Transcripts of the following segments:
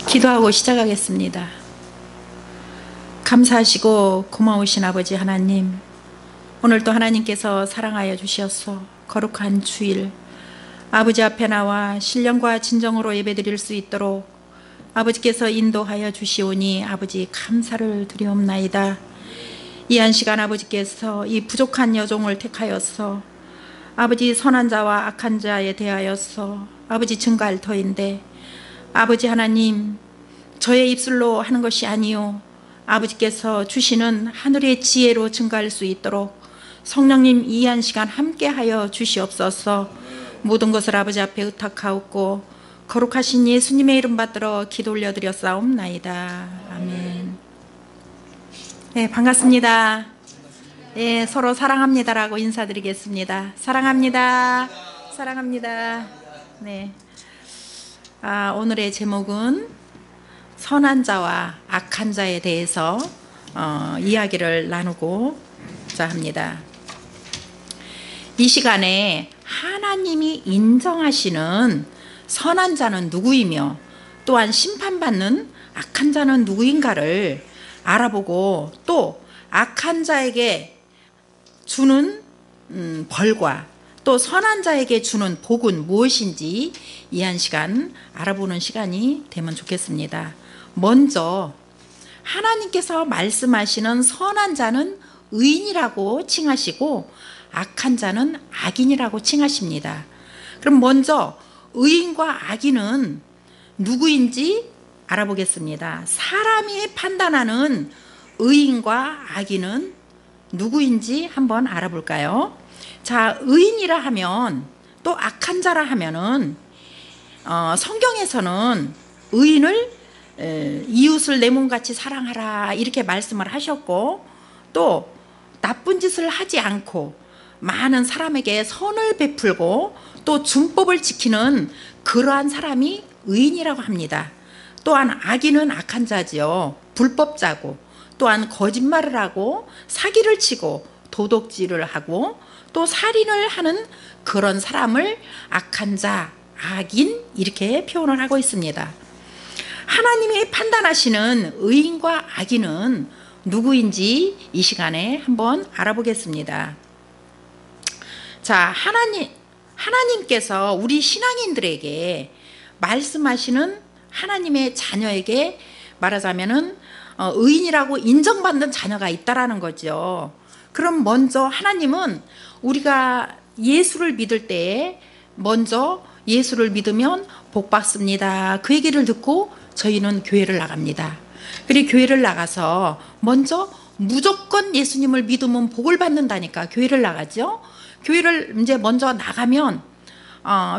기도하고 시작하겠습니다. 감사하시고 고마우신 아버지 하나님, 오늘도 하나님께서 사랑하여 주시었소. 거룩한 주일 아버지 앞에 나와 신령과 진정으로 예배드릴 수 있도록 아버지께서 인도하여 주시오니 아버지 감사를 드리옵나이다. 이 한 시간 아버지께서 이 부족한 여종을 택하여서 아버지 선한 자와 악한 자에 대하여서 아버지 증거할 터인데, 아버지 하나님, 저의 입술로 하는 것이 아니요 아버지께서 주시는 하늘의 지혜로 증거할 수 있도록 성령님 이 한 시간 함께하여 주시옵소서. 모든 것을 아버지 앞에 의탁하옵고 거룩하신 예수님의 이름 받들어 기도 올려드렸사옵나이다. 아멘. 네, 반갑습니다. 네, 서로 사랑합니다라고 인사드리겠습니다. 사랑합니다. 사랑합니다. 네. 오늘의 제목은 선한 자와 악한 자에 대해서 이야기를 나누고자 합니다. 이 시간에 하나님이 인정하시는 선한 자는 누구이며 또한 심판받는 악한 자는 누구인가를 알아보고, 또 악한 자에게 주는 벌과 또 선한 자에게 주는 복은 무엇인지 이 한 시간 알아보는 시간이 되면 좋겠습니다. 먼저 하나님께서 말씀하시는 선한 자는 의인이라고 칭하시고 악한 자는 악인이라고 칭하십니다. 그럼 먼저 의인과 악인은 누구인지 알아보겠습니다. 사람이 판단하는 의인과 악인은 누구인지 한번 알아볼까요? 자, 의인이라 하면, 또 악한 자라 하면은 성경에서는 의인을 이웃을 내 몸같이 사랑하라 이렇게 말씀을 하셨고, 또 나쁜 짓을 하지 않고 많은 사람에게 선을 베풀고 또 준법을 지키는 그러한 사람이 의인이라고 합니다. 또한 악인은 악한 자지요. 불법자고, 또한 거짓말을 하고 사기를 치고 도둑질을 하고 또 살인을 하는 그런 사람을 악한 자, 악인 이렇게 표현을 하고 있습니다. 하나님이 판단하시는 의인과 악인은 누구인지 이 시간에 한번 알아보겠습니다. 자, 하나님께서 우리 신앙인들에게 말씀하시는 하나님의 자녀에게 말하자면은 의인이라고 인정받는 자녀가 있다라는 거죠. 그럼 먼저 하나님은 우리가 예수를 믿을 때에 먼저 예수를 믿으면 복 받습니다. 그 얘기를 듣고 저희는 교회를 나갑니다. 그리고 교회를 나가서 먼저 무조건 예수님을 믿으면 복을 받는다니까 교회를 나가죠. 교회를 이제 먼저 나가면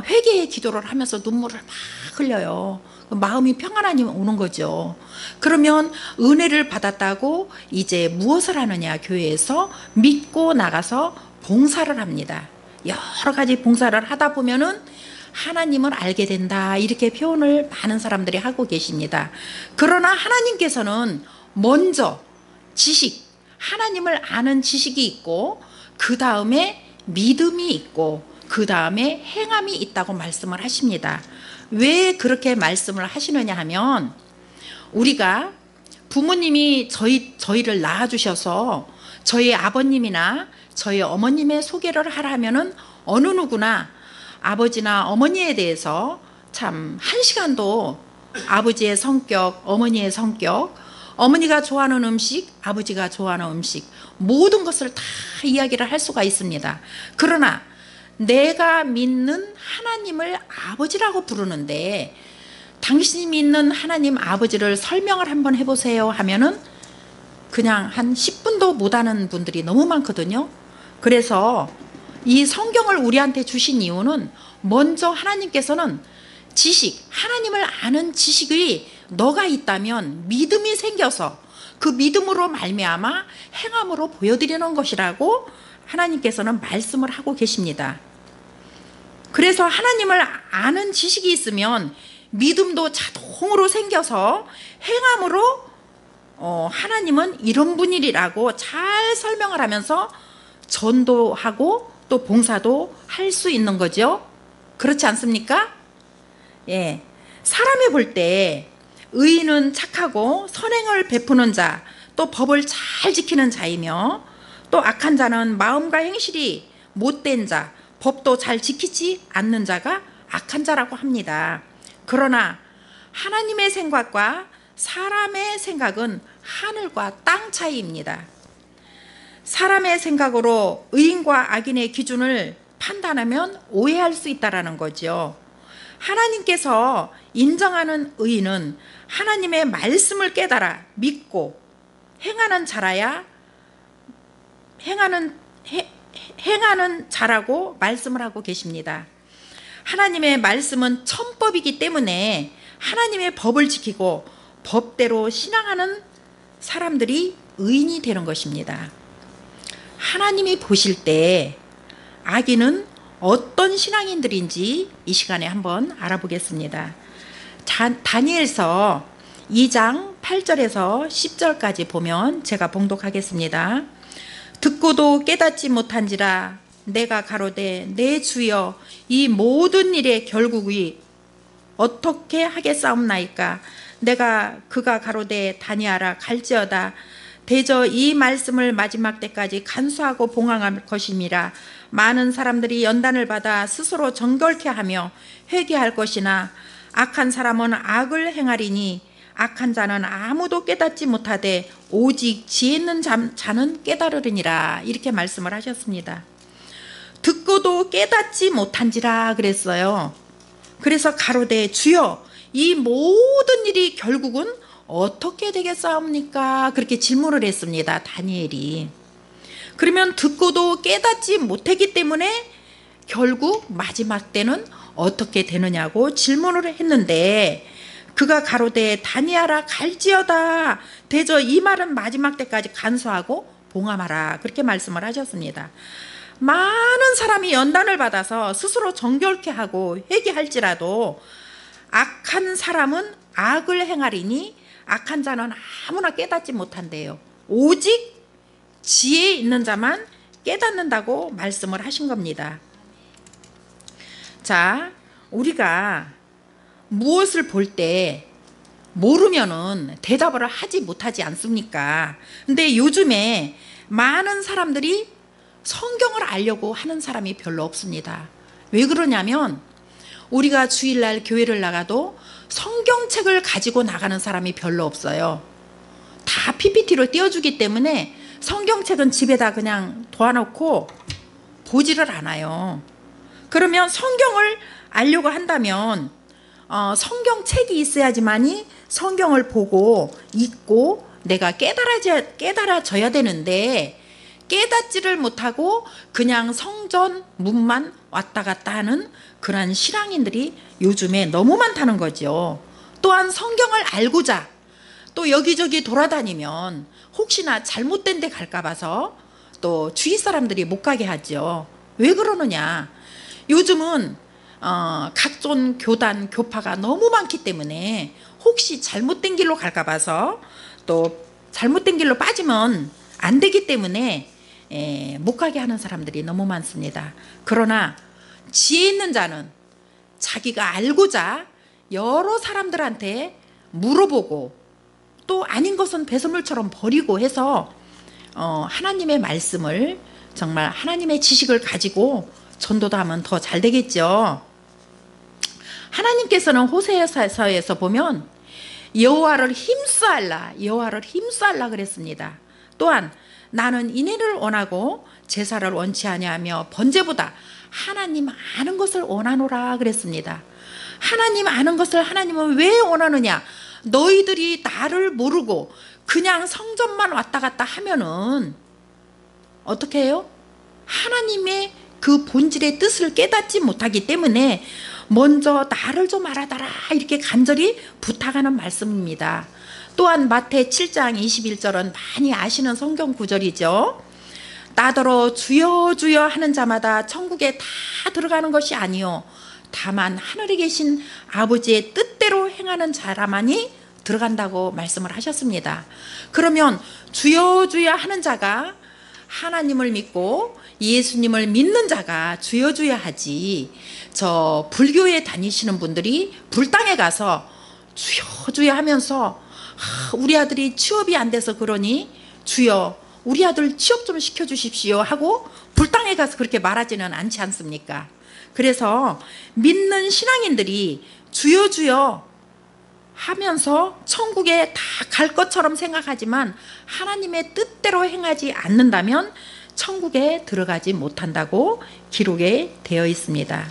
회개의 기도를 하면서 눈물을 막 흘려요. 마음이 평안함이 오는 거죠. 그러면 은혜를 받았다고 이제 무엇을 하느냐? 교회에서 믿고 나가서 봉사를 합니다. 여러 가지 봉사를 하다 보면은 하나님을 알게 된다 이렇게 표현을 많은 사람들이 하고 계십니다. 그러나 하나님께서는 먼저 지식, 하나님을 아는 지식이 있고 그 다음에 믿음이 있고 그 다음에 행함이 있다고 말씀을 하십니다. 왜 그렇게 말씀을 하시느냐 하면, 우리가 부모님이 저희를 낳아주셔서 저희 아버님이나 저희 어머님의 소개를 하라 하면은 어느 누구나 아버지나 어머니에 대해서 참 한 시간도 아버지의 성격, 어머니의 성격, 어머니가 좋아하는 음식, 아버지가 좋아하는 음식, 모든 것을 다 이야기를 할 수가 있습니다. 그러나 내가 믿는 하나님을 아버지라고 부르는데, 당신이 믿는 하나님 아버지를 설명을 한번 해보세요 하면은 그냥 한 10분도 못하는 분들이 너무 많거든요. 그래서 이 성경을 우리한테 주신 이유는 먼저 하나님께서는 지식, 하나님을 아는 지식이 너가 있다면 믿음이 생겨서 그 믿음으로 말미암아 행함으로 보여드리는 것이라고 하나님께서는 말씀을 하고 계십니다. 그래서 하나님을 아는 지식이 있으면 믿음도 자동으로 생겨서 행함으로 하나님은 이런 분이라고 잘 설명을 하면서 전도하고 또 봉사도 할 수 있는 거죠. 그렇지 않습니까? 예. 사람이 볼 때 의인은 착하고 선행을 베푸는 자, 또 법을 잘 지키는 자이며, 또 악한 자는 마음과 행실이 못된 자, 법도 잘 지키지 않는 자가 악한 자라고 합니다. 그러나 하나님의 생각과 사람의 생각은 하늘과 땅 차이입니다. 사람의 생각으로 의인과 악인의 기준을 판단하면 오해할 수 있다는 거죠. 하나님께서 인정하는 의인은 하나님의 말씀을 깨달아 믿고 행하는 자라야 행하는 자라고 말씀을 하고 계십니다. 하나님의 말씀은 천법이기 때문에 하나님의 법을 지키고 법대로 신앙하는 사람들이 의인이 되는 것입니다. 하나님이 보실 때 악인은 어떤 신앙인들인지 이 시간에 한번 알아보겠습니다. 다니엘서 2장 8절에서 10절까지 보면 제가 봉독하겠습니다. 듣고도 깨닫지 못한지라 내가 가로되 내 주여 이 모든 일의 결국이 어떻게 하겠사옵나이까. 내가 그가 가로되 다니하라 갈지어다 대저 이 말씀을 마지막 때까지 간수하고 봉황할 것임이라. 많은 사람들이 연단을 받아 스스로 정결케 하며 회개할 것이나 악한 사람은 악을 행하리니 악한 자는 아무도 깨닫지 못하되 오직 지혜 있는 자는 깨달으리니라. 이렇게 말씀을 하셨습니다. 듣고도 깨닫지 못한지라 그랬어요. 그래서 가로되 주여 이 모든 일이 결국은 어떻게 되겠사옵니까? 그렇게 질문을 했습니다. 다니엘이. 그러면 듣고도 깨닫지 못했기 때문에 결국 마지막 때는 어떻게 되느냐고 질문을 했는데, 그가 가로되 다니하라 갈지어다 대저 이 말은 마지막 때까지 간수하고 봉함하라. 그렇게 말씀을 하셨습니다. 많은 사람이 연단을 받아서 스스로 정결케 하고 회개할지라도 악한 사람은 악을 행하리니 악한 자는 아무나 깨닫지 못한대요. 오직 지혜 있는 자만 깨닫는다고 말씀을 하신 겁니다. 자, 우리가 무엇을 볼 때 모르면은 대답을 하지 못하지 않습니까? 근데 요즘에 많은 사람들이 성경을 알려고 하는 사람이 별로 없습니다. 왜 그러냐면 우리가 주일날 교회를 나가도 성경책을 가지고 나가는 사람이 별로 없어요. 다 PPT로 띄워주기 때문에 성경책은 집에다 그냥 둬놓고 보지를 않아요. 그러면 성경을 알려고 한다면 성경책이 있어야지만이 성경을 보고 읽고 내가 깨달아져야 되는데, 깨닫지를 못하고 그냥 성전 문만 왔다 갔다 하는 그런 신앙인들이 요즘에 너무 많다는 거죠. 또한 성경을 알고자 또 여기저기 돌아다니면 혹시나 잘못된 데 갈까 봐서 또 주위 사람들이 못 가게 하죠. 왜 그러느냐? 요즘은 각종 교단, 교파가 너무 많기 때문에 혹시 잘못된 길로 갈까 봐서 또 잘못된 길로 빠지면 안 되기 때문에 못 가게 하는 사람들이 너무 많습니다. 그러나 지혜 있는 자는 자기가 알고자 여러 사람들한테 물어보고 또 아닌 것은 배설물처럼 버리고 해서 하나님의 말씀을, 정말 하나님의 지식을 가지고 전도도 하면 더 잘 되겠죠. 하나님께서는 호세아서에서 보면 여호와를 힘쓰알라 그랬습니다. 또한 나는 인애를 원하고 제사를 원치 아니하며 번제보다 하나님 아는 것을 원하노라 그랬습니다. 하나님 아는 것을 하나님은 왜 원하느냐? 너희들이 나를 모르고 그냥 성전만 왔다 갔다 하면은 어떻게 해요? 하나님의 그 본질의 뜻을 깨닫지 못하기 때문에 먼저 나를 좀 알아달라 이렇게 간절히 부탁하는 말씀입니다. 또한 마태 7장 21절은 많이 아시는 성경 구절이죠. 나더러 주여 주여 하는 자마다 천국에 다 들어가는 것이 아니요 다만 하늘에 계신 아버지의 뜻대로 행하는 자라만이 들어간다고 말씀을 하셨습니다. 그러면 주여 주여 하는 자가 하나님을 믿고 예수님을 믿는 자가 주여 주여 하지, 저 불교에 다니시는 분들이 불당에 가서 주여 주여 하면서 우리 아들이 취업이 안 돼서 그러니 주여 우리 아들 취업 좀 시켜주십시오 하고 불당에 가서 그렇게 말하지는 않지 않습니까? 그래서 믿는 신앙인들이 주여 주여 하면서 천국에 다 갈 것처럼 생각하지만 하나님의 뜻대로 행하지 않는다면 천국에 들어가지 못한다고 기록에 되어 있습니다.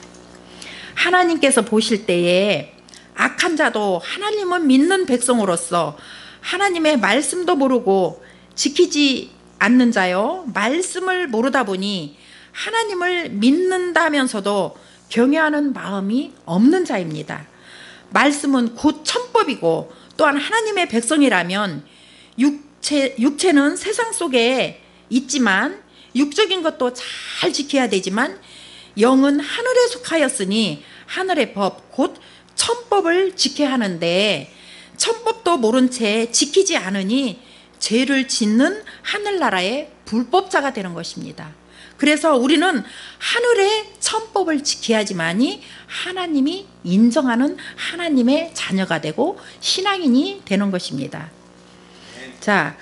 하나님께서 보실 때에 악한 자도 하나님은 믿는 백성으로서 하나님의 말씀도 모르고 지키지 않는 자요, 말씀을 모르다 보니 하나님을 믿는다면서도 경외하는 마음이 없는 자입니다. 말씀은 곧 천법이고 또한 하나님의 백성이라면 육체는 세상 속에 있지만 육적인 것도 잘 지켜야 되지만 영은 하늘에 속하였으니 하늘의 법 곧 천법을 지켜야 하는데 천법도 모른 채 지키지 않으니 죄를 짓는 하늘나라의 불법자가 되는 것입니다. 그래서 우리는 하늘의 천법을 지켜야지만이 하나님이 인정하는 하나님의 자녀가 되고 신앙인이 되는 것입니다. 자,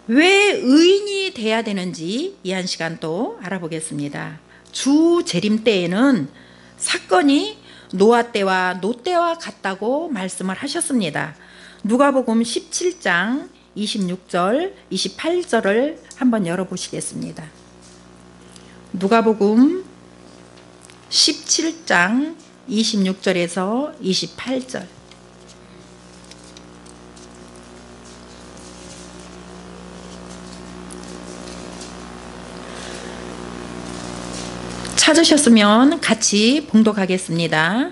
왜 의인이 돼야 되는지 이 한 시간 또 알아보겠습니다. 주 재림 때에는 사건이 노아 때와 롯 때와 같다고 말씀을 하셨습니다. 누가복음 17장 26절 28절을 한번 열어보시겠습니다. 누가복음 17장 26절에서 28절. 찾으셨으면 같이 봉독하겠습니다.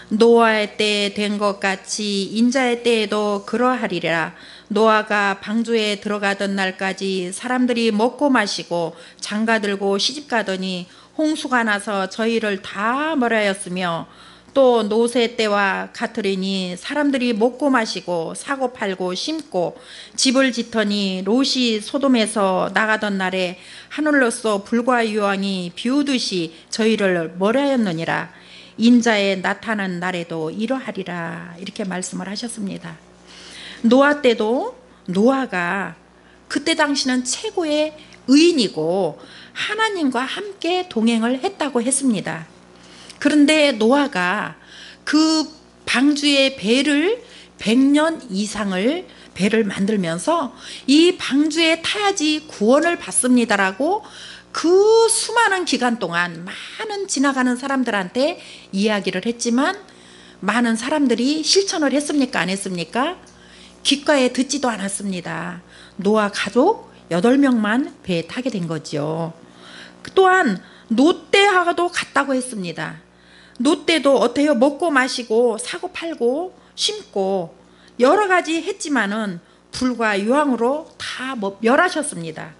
노아의 때 된 것 같이 인자의 때에도 그러하리라. 노아가 방주에 들어가던 날까지 사람들이 먹고 마시고 장가들고 시집가더니 홍수가 나서 저희를 다 멀어하였으며 또 노세 때와 같으리니 사람들이 먹고 마시고 사고 팔고 심고 집을 짓더니 롯이 소돔에서 나가던 날에 하늘로서 불과 유황이 비오듯이 저희를 멀어하였느니라. 인자의 나타난 날에도 이러하리라. 이렇게 말씀을 하셨습니다. 노아 때도 노아가 그때 당시는 최고의 의인이고 하나님과 함께 동행을 했다고 했습니다. 그런데 노아가 그 방주의 배를 100년 이상을 배를 만들면서 이 방주에 타야지 구원을 받습니다라고 그 수많은 기간 동안 많은 지나가는 사람들한테 이야기를 했지만 많은 사람들이 실천을 했습니까? 안 했습니까? 귓가에 듣지도 않았습니다. 노아 가족 8명만 배에 타게 된 거죠. 또한 롯 때하고도 같다고 했습니다. 롯 때도 어때요? 먹고 마시고 사고 팔고 심고 여러 가지 했지만은 불과 유황으로 다 멸하셨습니다.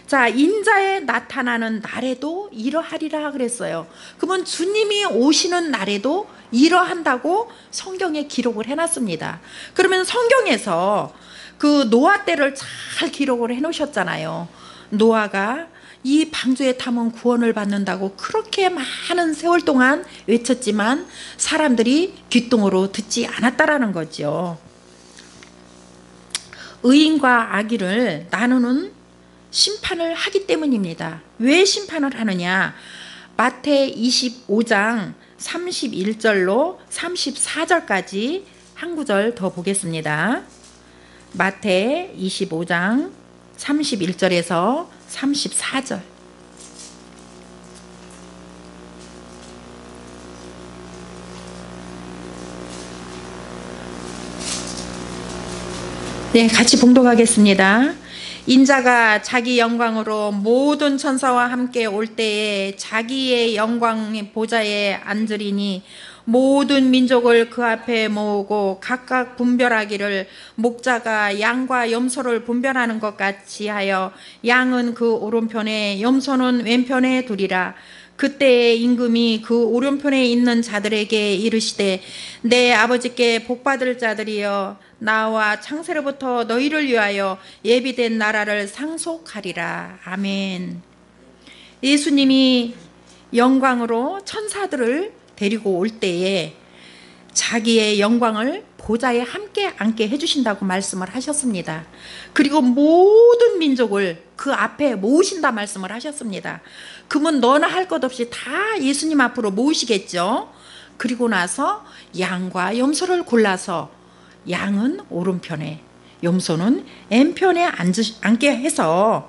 자, 인자에 나타나는 날에도 이러하리라 그랬어요. 그러면 주님이 오시는 날에도 이러한다고 성경에 기록을 해놨습니다. 그러면 성경에서 그 노아 때를 잘 기록을 해놓으셨잖아요. 노아가 이 방주에 타면 구원을 받는다고 그렇게 많은 세월 동안 외쳤지만 사람들이 귓등으로 듣지 않았다라는 거죠. 의인과 악인을 나누는 심판을 하기 때문입니다. 왜 심판을 하느냐? 마태 25장 31절로 34절까지 한 구절 더 보겠습니다. 마태 25장 31절에서 34절. 네, 같이 봉독하겠습니다. 인자가 자기 영광으로 모든 천사와 함께 올 때에 자기의 영광의 보좌에 앉으리니 모든 민족을 그 앞에 모으고 각각 분별하기를 목자가 양과 염소를 분별하는 것 같이 하여 양은 그 오른편에 염소는 왼편에 두리라. 그때의 임금이 그 오른편에 있는 자들에게 이르시되 내 아버지께 복받을 자들이여 나와 창세로부터 너희를 위하여 예비된 나라를 상속하리라. 아멘. 예수님이 영광으로 천사들을 데리고 올 때에 자기의 영광을 보좌에 함께 앉게 해주신다고 말씀을 하셨습니다. 그리고 모든 민족을 그 앞에 모으신다 말씀을 하셨습니다. 그러면 너나 할 것 없이 다 예수님 앞으로 모으시겠죠. 그리고 나서 양과 염소를 골라서 양은 오른편에 염소는 왼편에 앉게 해서,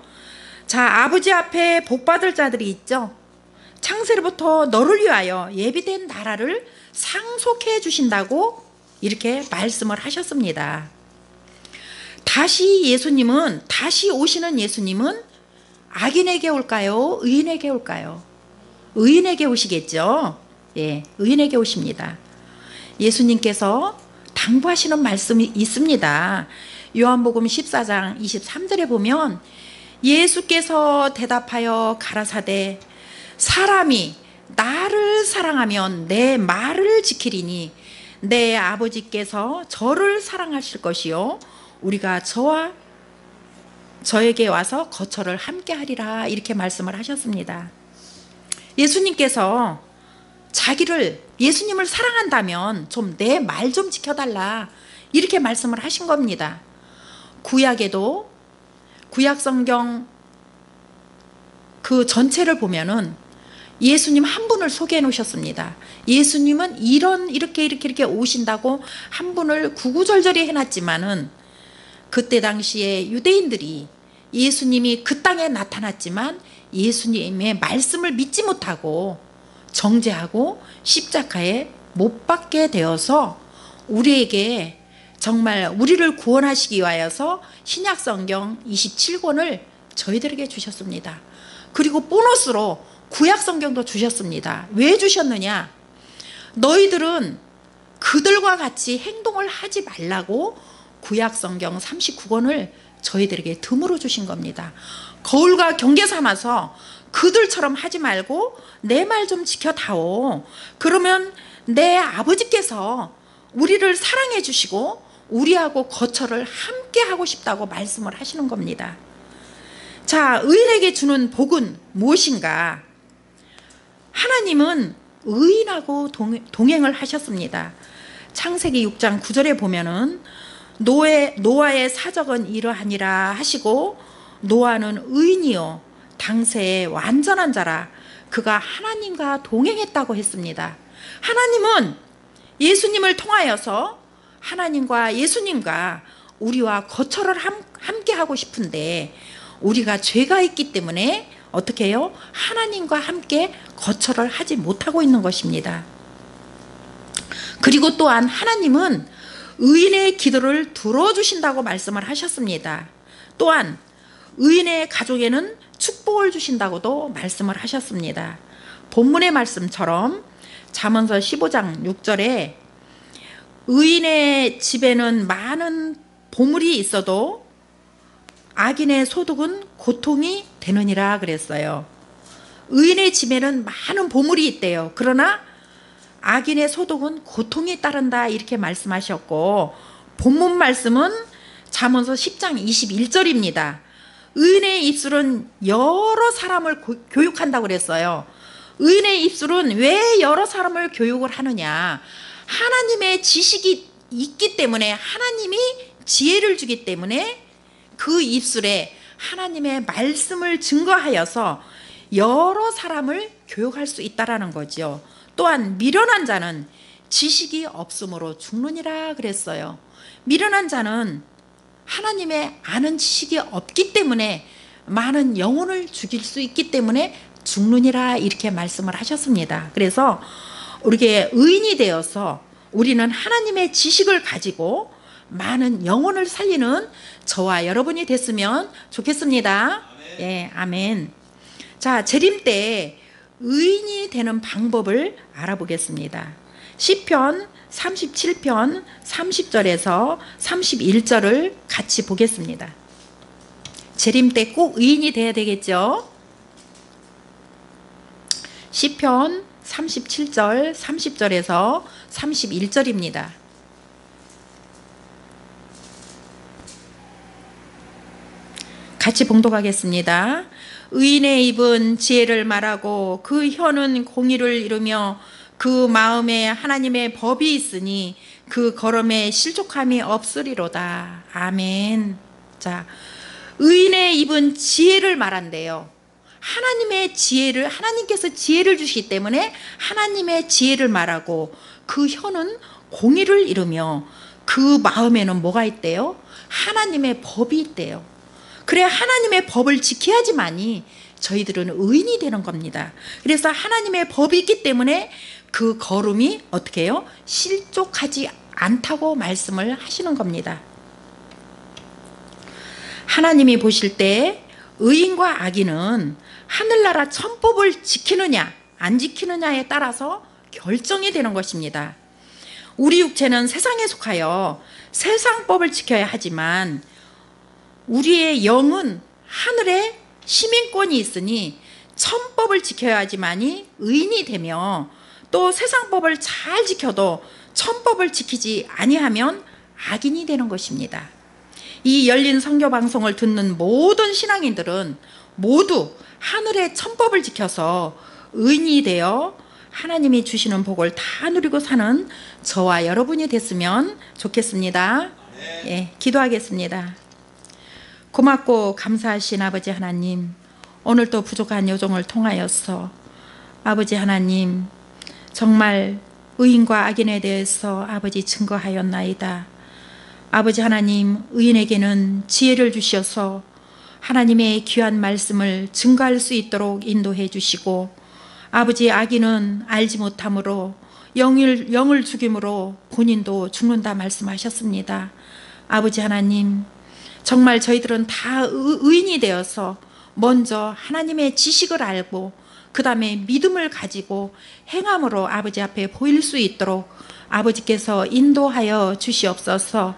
자, 아버지 앞에 복받을 자들이 있죠. 창세로부터 너를 위하여 예비된 나라를 상속해 주신다고 이렇게 말씀을 하셨습니다. 다시 오시는 예수님은 악인에게 올까요? 의인에게 올까요? 의인에게 오시겠죠. 예, 의인에게 오십니다. 예수님께서 당부하시는 말씀이 있습니다. 요한복음 14장 23절에 보면 예수께서 대답하여 가라사대 사람이 나를 사랑하면 내 말을 지키리니 내 아버지께서 저를 사랑하실 것이요 우리가 저에게 와서 거처를 함께 하리라 이렇게 말씀을 하셨습니다. 예수님께서 예수님을 사랑한다면 좀 내 말 좀 지켜달라 이렇게 말씀을 하신 겁니다. 구약에도 구약성경 그 전체를 보면은 예수님 한 분을 소개해 놓으셨습니다. 예수님은 이렇게 오신다고 한 분을 구구절절히 해놨지만은 그때 당시에 유대인들이 예수님이 그 땅에 나타났지만 예수님의 말씀을 믿지 못하고 정죄하고 십자가에 못 박게 되어서 우리에게 정말 우리를 구원하시기 위하여서 신약성경 27권을 저희들에게 주셨습니다. 그리고 보너스로 구약성경도 주셨습니다. 왜 주셨느냐? 너희들은 그들과 같이 행동을 하지 말라고 구약성경 39권을 저희들에게 덤으로 주신 겁니다. 거울과 경계 삼아서 그들처럼 하지 말고 내 말 좀 지켜다오. 그러면 내 아버지께서 우리를 사랑해 주시고 우리하고 거처를 함께 하고 싶다고 말씀을 하시는 겁니다. 자, 의인에게 주는 복은 무엇인가? 하나님은 의인하고 동행을 하셨습니다. 창세기 6장 9절에 보면은 노아의 사적은 이러하니라 하시고 노아는 의인이요 당세의 완전한 자라 그가 하나님과 동행했다고 했습니다. 하나님은 예수님을 통하여서 하나님과 예수님과 우리와 거처를 함께 하고 싶은데 우리가 죄가 있기 때문에 어떻게 해요? 하나님과 함께 거처를 하지 못하고 있는 것입니다. 그리고 또한 하나님은 의인의 기도를 들어주신다고 말씀을 하셨습니다. 또한 의인의 가족에는 축복을 주신다고도 말씀을 하셨습니다. 본문의 말씀처럼 잠언서 15장 6절에 의인의 집에는 많은 보물이 있어도 악인의 소득은 고통이 되느니라 그랬어요. 의인의 집에는 많은 보물이 있대요. 그러나 악인의 소득은 고통이 따른다 이렇게 말씀하셨고 본문 말씀은 잠언서 10장 21절입니다. 의인의 입술은 여러 사람을 교육한다고 그랬어요. 의인의 입술은 왜 여러 사람을 교육을 하느냐? 하나님의 지식이 있기 때문에 하나님이 지혜를 주기 때문에 그 입술에 하나님의 말씀을 증거하여서 여러 사람을 교육할 수 있다라는 거죠. 또한 미련한 자는 지식이 없으므로 죽느니라 그랬어요. 미련한 자는 하나님의 아는 지식이 없기 때문에 많은 영혼을 죽일 수 있기 때문에 죽느니라 이렇게 말씀을 하셨습니다. 그래서 우리에게 의인이 되어서 우리는 하나님의 지식을 가지고 많은 영혼을 살리는 저와 여러분이 됐으면 좋겠습니다. 예, 아멘. 자, 재림 때 의인이 되는 방법을 알아보겠습니다. 시편 37편 30절에서 31절을 같이 보겠습니다. 재림 때 꼭 의인이 돼야 되겠죠? 시편 37절 30절에서 31절입니다. 같이 봉독하겠습니다. 의인의 입은 지혜를 말하고 그 혀는 공의를 이루며 그 마음에 하나님의 법이 있으니 그 걸음에 실족함이 없으리로다. 아멘. 자, 의인의 입은 지혜를 말한대요. 하나님의 지혜를, 하나님께서 지혜를 주시기 때문에 하나님의 지혜를 말하고, 그 혀는 공의를 이루며 그 마음에는 뭐가 있대요? 하나님의 법이 있대요. 그래, 하나님의 법을 지켜야지만이 저희들은 의인이 되는 겁니다. 그래서 하나님의 법이 있기 때문에 그 걸음이 어떻게 해요? 실족하지 않다고 말씀을 하시는 겁니다. 하나님이 보실 때 의인과 악인은 하늘나라 천법을 지키느냐 안 지키느냐에 따라서 결정이 되는 것입니다. 우리 육체는 세상에 속하여 세상법을 지켜야 하지만 우리의 영은 하늘에 시민권이 있으니 천법을 지켜야 하지만이 의인이 되며, 또 세상법을 잘 지켜도 천법을 지키지 아니하면 악인이 되는 것입니다. 이 열린 선교 방송을 듣는 모든 신앙인들은 모두 하늘의 천법을 지켜서 의인이 되어 하나님이 주시는 복을 다 누리고 사는 저와 여러분이 됐으면 좋겠습니다. 예, 기도하겠습니다. 고맙고 감사하신 아버지 하나님, 오늘도 부족한 여정을 통하여서 아버지 하나님 정말 의인과 악인에 대해서 아버지 증거하였나이다. 아버지 하나님, 의인에게는 지혜를 주셔서 하나님의 귀한 말씀을 증거할 수 있도록 인도해 주시고, 아버지 악인은 알지 못함으로 영을 죽임으로 본인도 죽는다 말씀하셨습니다. 아버지 하나님, 정말 저희들은 다 의인이 되어서 먼저 하나님의 지식을 알고 그 다음에 믿음을 가지고 행함으로 아버지 앞에 보일 수 있도록 아버지께서 인도하여 주시옵소서.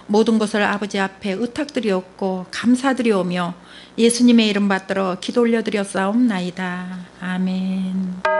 모든 것을 아버지 앞에 의탁드리옵고 감사드리오며 예수님의 이름 받들어 기도 올려드렸사옵나이다. 아멘.